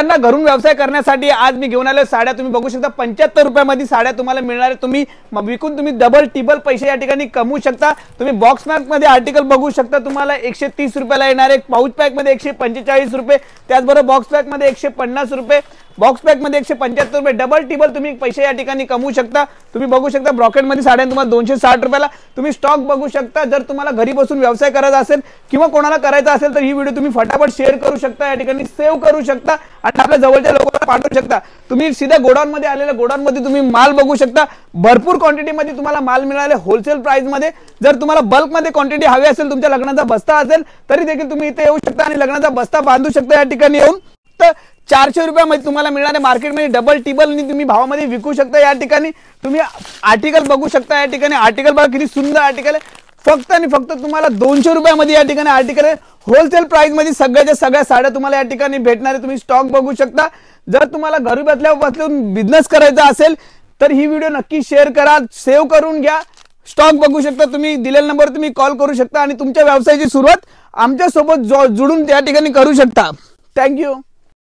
ज्यांना घरून व्यवसाय करण्यासाठी आज मी घेऊन आलो साड्या, तुम्ही बघू शकता 75 रुपयामध्ये साड्या तुम्हाला मिळणार. तुम्ही विकून तुम्ही डबल टिबल पैसे या ठिकाणी कमवू शकता. तुम्ही बॉक्स पॅक मध्ये आर्टिकल बघू शकता, तुम्हाला 130 रुपयाला येणार आहे. पाऊच पॅक मध्ये 145 रुपये, त्याचबरोबर बॉक्स पॅक मध्ये 150 रुपये, बॉक्स पॅक मध्ये 175 रुपये. डबल टिबल तुम्ही पैसे या ठिकाणी कमवू शकता. तुम्ही बघू शकता ब्रॉकेट मध्ये साड्या तुम्हाला 260 रुपयाला. तुम्ही स्टॉक बघू शकता. जर तुम्हाला घरी बसून व्यवसाय करायचा असेल किंवा कोणाला करायचा असेल तर ही व्हिडिओ तुम्ही फटाफट शेअर करू शकता, या ठिकाणी सेव्ह करू शकता आणि आपल्या जवळच्या लोकांना पाठवू शकता. तुम्ही सीधा गोडाऊन मध्ये आलेल्या गोडाऊन मध्ये तुम्ही माल बघू शकता. भरपूर क्वांटिटी मध्ये तुम्हाला माल मिळाले होलसेल प्राइस मध्ये. जर तुम्हाला बल्क मध्ये क्वांटिटी हवी असेल, तुमच्या लग्नाचा बस्ता असेल तरी देखील तुम्ही इथे येऊ शकता आणि लग्नाचा बस्ता बांधू शकता या ठिकाणी येऊन. तर 400 रुपयामध्ये तुम्हाला मिळणारे मार्केटमध्ये डबल टिबल तुम्ही भावामध्ये विकू शकता. या ठिकाणी तुम्ही आर्टिकल बघू शकता. या ठिकाणी आर्टिकल बघा किती सुंदर आर्टिकल आहे. फक्त आणि फक्त तुम्हाला 200 रुपयामध्ये या ठिकाणी आर्टिकल आहे. होलसेल प्राइस मध्ये सगळ्याच्या सगळ्या साड्या तुम्हाला या ठिकाणी भेटणार आहे. तुम्ही स्टॉक बघू शकता. जर तुम्हाला घरी बसल्यापासून बिझनेस करायचा असेल तर ही व्हिडिओ नक्की शेअर करा, सेव्ह करून घ्या. स्टॉक बघू शकता. तुम्ही दिलेल्या नंबर तुम्ही कॉल करू शकता आणि तुमच्या व्यवसायाची सुरुवात आमच्या सोबत जुडून या ठिकाणी करू शकता. थँक्यू.